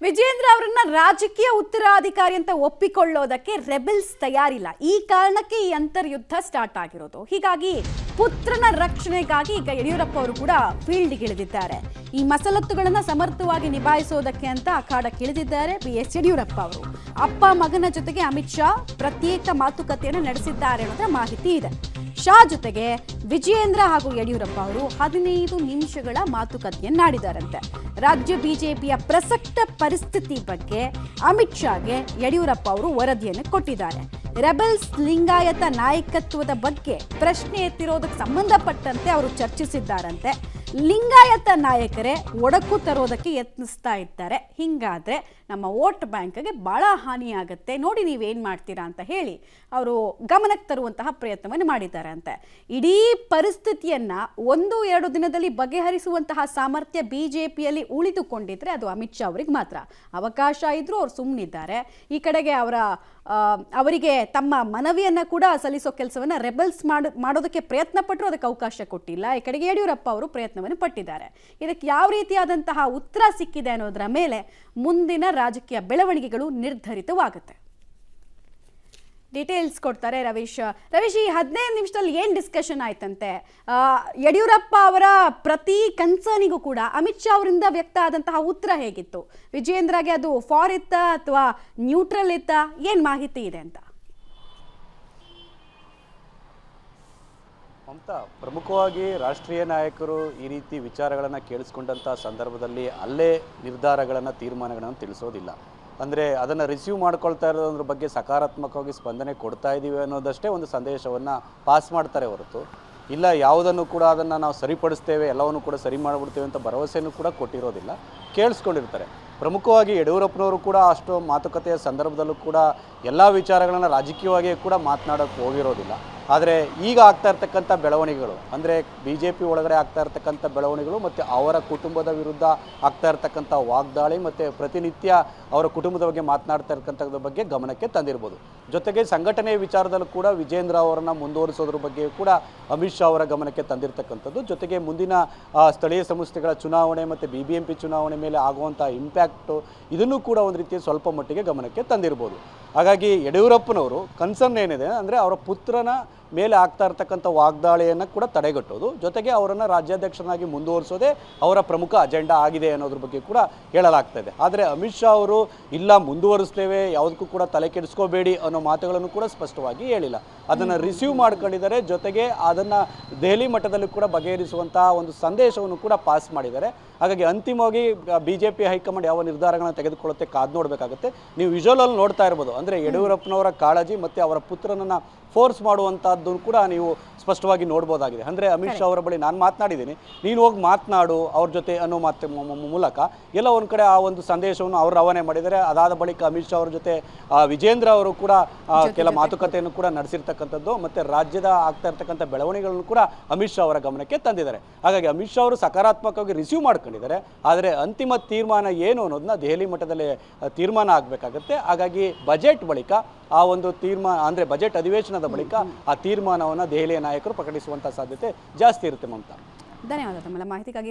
ವಿಜೇಂದ್ರ ಅವರನ್ನ ರಾಜಕೀಯ ಉತ್ತರಾಧಿಕಾರಿ ಅಂತ ಒಪ್ಪಿಕೊಳ್ಳೋದಕ್ಕೆ ರೆಬೆಲ್ಸ್ ತಯಾರಿಲ್ಲ. ಈ ಕಾರಣಕ್ಕೆ ಈ ಅಂತರ್ಯುದ್ಧ ಸ್ಟಾರ್ಟ್ ಆಗಿರೋದು. ಹೀಗಾಗಿ ಪುತ್ರನ ರಕ್ಷಣೆಗಾಗಿ ಈಗ ಯಡಿಯೂರಪ್ಪ ಅವರು ಕೂಡ ಫೀಲ್ಡ್ಗೆ ಇಳಿದಿದ್ದಾರೆ. ಈ ಮಸಲತ್ತುಗಳನ್ನ ಸಮರ್ಥವಾಗಿ ನಿಭಾಯಿಸೋದಕ್ಕೆ ಅಂತ ಅಖಾಡಕ್ಕೆ ಇಳಿದಿದ್ದಾರೆ BS ಯಡಿಯೂರಪ್ಪ ಅವರು. ಅಪ್ಪ ಮಗನ ಜೊತೆಗೆ ಅಮಿತ್ ಶಾ ಪ್ರತ್ಯೇಕ ಮಾತುಕತೆಯನ್ನು ನಡೆಸಿದ್ದಾರೆ ಅನ್ನೋದ್ರ ಮಾಹಿತಿ ಇದೆ. ಶಾ ಜೊತೆಗೆ ವಿಜಯೇಂದ್ರ ಹಾಗೂ ಯಡಿಯೂರಪ್ಪ ಅವರು 15 ನಿಮಿಷಗಳ ಮಾತುಕತೆಯನ್ನಾಡಿದ್ದಾರಂತೆ. ರಾಜ್ಯ ಬಿಜೆಪಿಯ ಪ್ರಸಕ್ತ ಪರಿಸ್ಥಿತಿ ಬಗ್ಗೆ ಅಮಿತ್ ಶಾಗೆ ಯಡಿಯೂರಪ್ಪ ಅವರು ವರದಿಯನ್ನು ಕೊಟ್ಟಿದ್ದಾರೆ. ರೆಬೆಲ್ಸ್ ಲಿಂಗಾಯತ ನಾಯಕತ್ವದ ಬಗ್ಗೆ ಪ್ರಶ್ನೆ ಎತ್ತಿರೋದಕ್ಕೆ ಸಂಬಂಧಪಟ್ಟಂತೆ ಅವರು ಚರ್ಚಿಸಿದ್ದಾರಂತೆ. ಲಿಂಗಾಯತ ನಾಯಕರೇ ಒಡಕು ತರೋದಕ್ಕೆ ಯತ್ನಿಸ್ತಾ ಇದ್ದಾರೆ. ಹಿಂಗಾದ್ರೆ ನಮ್ಮ ವೋಟ್ ಬ್ಯಾಂಕ್ಗೆ ಬಹಳ ಹಾನಿಯಾಗುತ್ತೆ, ನೋಡಿ ನೀವೇನು ಮಾಡ್ತೀರಾ ಅಂತ ಹೇಳಿ ಅವರು ಗಮನಕ್ಕೆ ತರುವಂತಹ ಪ್ರಯತ್ನವನ್ನು ಮಾಡಿದ್ದಾರೆ ಅಂತೆ. ಇಡೀ ಪರಿಸ್ಥಿತಿಯನ್ನ 1-2 ದಿನದಲ್ಲಿ ಬಗೆಹರಿಸುವಂತಹ ಸಾಮರ್ಥ್ಯ ಬಿಜೆಪಿಯಲ್ಲಿ ಉಳಿದುಕೊಂಡಿದ್ರೆ ಅದು ಅಮಿತ್ ಶಾ ಅವರಿಗೆ ಮಾತ್ರ. ಅವಕಾಶ ಇದ್ರೂ ಅವ್ರು ಸುಮ್ಮನಿದ್ದಾರೆ. ಈ ಕಡೆಗೆ ಅವರಿಗೆ ತಮ್ಮ ಮನವಿಯನ್ನ ಕೂಡ ಸಲ್ಲಿಸೋ ಕೆಲಸವನ್ನ ರೆಬೆಲ್ಸ್ ಮಾಡೋದಕ್ಕೆ ಪ್ರಯತ್ನ ಪಟ್ಟರು, ಅದಕ್ಕೆ ಅವಕಾಶ ಕೊಟ್ಟಿಲ್ಲ. ಈ ಕಡೆಗೆ ಯಡಿಯೂರಪ್ಪ ಅವರು ಪ್ರಯತ್ನವನ್ನು ಪಟ್ಟಿದ್ದಾರೆ. ಇದಕ್ಕೆ ಯಾವ ರೀತಿಯಾದಂತಹ ಉತ್ತರ ಸಿಕ್ಕಿದೆ ಅನ್ನೋದರ ಮೇಲೆ ಮುಂದಿನ ರಾಜಕೀಯ ಬೆಳವಣಿಗೆಗಳು ನಿರ್ಧರಿತವಾಗುತ್ತೆ. ಡೀಟೇಲ್ಸ್ ಕೊಡ್ತಾರೆ ರವೀಶ್. ಈ 15 ನಿಮಿಷದಲ್ಲಿ ಏನು ಡಿಸ್ಕಷನ್ ಆಯ್ತಂತೆ? ಯಡಿಯೂರಪ್ಪ ಅವರ ಪ್ರತಿ ಕನ್ಸರ್ನಿಗೂ ಕೂಡ ಅಮಿತ್ ಶಾ ಅವರಿಂದ ವ್ಯಕ್ತ ಆದಂತಹ ಉತ್ತರ ಹೇಗಿತ್ತು? ವಿಜೇಂದ್ರಗೆ ಅದು ಫಾರ್ ಇತ್ತ ಅಥವಾ ನ್ಯೂಟ್ರಲ್ ಇತ್ತ? ಏನು ಮಾಹಿತಿ ಇದೆ ಅಂತ? ಮಮತಾ, ಪ್ರಮುಖವಾಗಿ ರಾಷ್ಟ್ರೀಯ ನಾಯಕರು ಈ ರೀತಿ ವಿಚಾರಗಳನ್ನು ಕೇಳಿಸ್ಕೊಂಡಂಥ ಸಂದರ್ಭದಲ್ಲಿ ಅಲ್ಲೇ ನಿರ್ಧಾರಗಳನ್ನು ತೀರ್ಮಾನಗಳನ್ನು ತಿಳಿಸೋದಿಲ್ಲ. ಅಂದರೆ ಅದನ್ನು ರಿಸೀವ್ ಮಾಡ್ಕೊಳ್ತಾ ಇರೋದ್ರ ಬಗ್ಗೆ ಸಕಾರಾತ್ಮಕವಾಗಿ ಸ್ಪಂದನೆ ಕೊಡ್ತಾ ಇದ್ದೀವಿ ಅನ್ನೋದಷ್ಟೇ ಒಂದು ಸಂದೇಶವನ್ನು ಪಾಸ್ ಮಾಡ್ತಾರೆ ಹೊರತು ಇಲ್ಲ ಯಾವುದನ್ನು ಕೂಡ ಅದನ್ನು ನಾವು ಸರಿಪಡಿಸ್ತೇವೆ, ಎಲ್ಲವನ್ನು ಕೂಡ ಸರಿ ಮಾಡಿಬಿಡ್ತೇವೆ ಅಂತ ಭರವಸೆಯನ್ನು ಕೂಡ ಕೊಟ್ಟಿರೋದಿಲ್ಲ, ಕೇಳಿಸ್ಕೊಂಡಿರ್ತಾರೆ. ಪ್ರಮುಖವಾಗಿ ಯಡಿಯೂರಪ್ಪನವರು ಕೂಡ ಅಷ್ಟು ಮಾತುಕತೆಯ ಸಂದರ್ಭದಲ್ಲೂ ಕೂಡ ಎಲ್ಲ ವಿಚಾರಗಳನ್ನು ರಾಜಕೀಯವಾಗಿಯೇ ಕೂಡ ಮಾತನಾಡೋಕ್ಕೆ ಹೋಗಿರೋದಿಲ್ಲ. ಆದರೆ ಈಗ ಆಗ್ತಾ ಇರ್ತಕ್ಕಂಥ ಬೆಳವಣಿಗೆಗಳು ಅಂದರೆ BJP ಒಳಗಡೆ ಆಗ್ತಾ ಇರ್ತಕ್ಕಂಥ ಬೆಳವಣಿಗೆಗಳು ಮತ್ತು ಅವರ ಕುಟುಂಬದ ವಿರುದ್ಧ ಆಗ್ತಾ ಇರ್ತಕ್ಕಂಥ ವಾಗ್ದಾಳಿ ಮತ್ತು ಪ್ರತಿನಿತ್ಯ ಅವರ ಕುಟುಂಬದ ಬಗ್ಗೆ ಮಾತನಾಡ್ತಾ ಇರ್ತಕ್ಕಂಥದ್ರ ಬಗ್ಗೆ ಗಮನಕ್ಕೆ ತಂದಿರ್ಬೋದು. ಜೊತೆಗೆ ಸಂಘಟನೆಯ ವಿಚಾರದಲ್ಲೂ ಕೂಡ ವಿಜೇಂದ್ರ ಅವರನ್ನು ಮುಂದುವರಿಸೋದ್ರ ಬಗ್ಗೆ ಕೂಡ ಅಮಿತ್ ಶಾ ಅವರ ಗಮನಕ್ಕೆ ತಂದಿರತಕ್ಕಂಥದ್ದು. ಜೊತೆಗೆ ಮುಂದಿನ ಸ್ಥಳೀಯ ಸಂಸ್ಥೆಗಳ ಚುನಾವಣೆ ಮತ್ತು BBMP ಚುನಾವಣೆ ಮೇಲೆ ಆಗುವಂಥ ಇಂಪ್ಯಾಕ್ಟು ಇದನ್ನು ಕೂಡ ಒಂದು ರೀತಿಯ ಸ್ವಲ್ಪ ಮಟ್ಟಿಗೆ ಗಮನಕ್ಕೆ ತಂದಿರ್ಬೋದು. ಹಾಗಾಗಿ ಯಡಿಯೂರಪ್ಪನವರು ಕನ್ಸರ್ನ್ ಏನಿದೆ ಅಂದರೆ ಅವರ ಪುತ್ರನ ಮೇಲೆ ಆಗ್ತಾ ಇರ್ತಕ್ಕಂಥ ವಾಗ್ದಾಳಿಯನ್ನು ಕೂಡ ತಡೆಗಟ್ಟೋದು, ಜೊತೆಗೆ ಅವರನ್ನು ರಾಜ್ಯಾಧ್ಯಕ್ಷನಾಗಿ ಮುಂದುವರಿಸೋದೇ ಅವರ ಪ್ರಮುಖ ಅಜೆಂಡಾ ಆಗಿದೆ ಅನ್ನೋದ್ರ ಬಗ್ಗೆ ಕೂಡ ಹೇಳಲಾಗ್ತಾ ಇದೆ. ಆದರೆ ಅಮಿತ್ ಶಾ ಅವರು ಇಲ್ಲ ಮುಂದುವರಿಸ್ತೇವೆ, ಯಾವುದಕ್ಕೂ ಕೂಡ ತಲೆ ಕೆಡಿಸ್ಕೋಬೇಡಿ ಅನ್ನೋ ಮಾತುಗಳನ್ನು ಕೂಡ ಸ್ಪಷ್ಟವಾಗಿ ಹೇಳಿಲ್ಲ. ಅದನ್ನು ರಿಸೀವ್ ಮಾಡ್ಕೊಂಡಿದ್ದಾರೆ, ಜೊತೆಗೆ ಅದನ್ನು ದೆಹಲಿ ಮಟ್ಟದಲ್ಲಿ ಕೂಡ ಬಗೆಹರಿಸುವಂಥ ಒಂದು ಸಂದೇಶವನ್ನು ಕೂಡ ಪಾಸ್ ಮಾಡಿದ್ದಾರೆ. ಹಾಗಾಗಿ ಅಂತಿಮವಾಗಿ BJP ಹೈಕಮಾಂಡ್ ಯಾವ ನಿರ್ಧಾರಗಳನ್ನು ತೆಗೆದುಕೊಳ್ಳುತ್ತೆ ಕಾದು ನೋಡಬೇಕಾಗುತ್ತೆ. ನೀವು ವಿಜುವಲಲ್ಲಿ ನೋಡ್ತಾ ಇರ್ಬೋದು, ಅಂದರೆ ಯಡಿಯೂರಪ್ಪನವರ ಕಾಳಜಿ ಮತ್ತು ಅವರ ಪುತ್ರನನ್ನು ಫೋರ್ಸ್ ಮಾಡುವಂಥದ್ದು ಕೂಡ ನೀವು ಸ್ಪಷ್ಟವಾಗಿ ನೋಡ್ಬೋದಾಗಿದೆ. ಅಂದರೆ ಅಮಿತ್ ಶಾ ಅವರ ಬಳಿ ನಾನು ಮಾತನಾಡಿದ್ದೀನಿ, ನೀನು ಹೋಗಿ ಮಾತನಾಡು ಅವ್ರ ಜೊತೆ ಅನ್ನೋ ಮೂಲಕ ಎಲ್ಲ ಒಂದು ಕಡೆ ಆ ಒಂದು ಸಂದೇಶವನ್ನು ಅವರು ರವಾನೆ ಮಾಡಿದ್ದಾರೆ. ಅದಾದ ಬಳಿಕ ಅಮಿತ್ ಶಾ ಅವರ ಜೊತೆ ವಿಜೇಂದ್ರ ಅವರು ಕೂಡ ಕೆಲ ಮಾತುಕತೆಯನ್ನು ಕೂಡ ನಡೆಸಿರ್ತಕ್ಕಂಥದ್ದು ಮತ್ತು ರಾಜ್ಯದ ಆಗ್ತಾ ಇರ್ತಕ್ಕಂಥ ಬೆಳವಣಿಗೆಗಳನ್ನು ಕೂಡ ಅಮಿತ್ ಶಾ ಅವರ ಗಮನಕ್ಕೆ ತಂದಿದ್ದಾರೆ. ಹಾಗಾಗಿ ಅಮಿತ್ ಶಾ ಅವರು ಸಕಾರಾತ್ಮಕವಾಗಿ ರಿಸೀವ್ ಮಾಡ್ಕೊಂಡಿದ್ದಾರೆ. ಆದರೆ ಅಂತಿಮ ತೀರ್ಮಾನ ಏನು ಅನ್ನೋದನ್ನ ದೆಹಲಿ ಮಟ್ಟದಲ್ಲಿ ತೀರ್ಮಾನ ಆಗಬೇಕಾಗುತ್ತೆ. ಹಾಗಾಗಿ ಬಜೆಟ್ ಬಳಿಕ ಆ ಒಂದು ತೀರ್ಮಾನ ಅಂದರೆ ಬಜೆಟ್ ಅಧಿವೇಶನದ ಬಳಿಕ ಆ ತೀರ್ಮಾನವನ್ನು ದೆಹಲಿಯ ನಾಯಕರು ಪ್ರಕಟಿಸುವಂಥ ಸಾಧ್ಯತೆ ಜಾಸ್ತಿ ಇರುತ್ತೆ. ಮಮತಾ, ಧನ್ಯವಾದ ತಮ್ಮ ಮಾಹಿತಿಗಾಗಿ.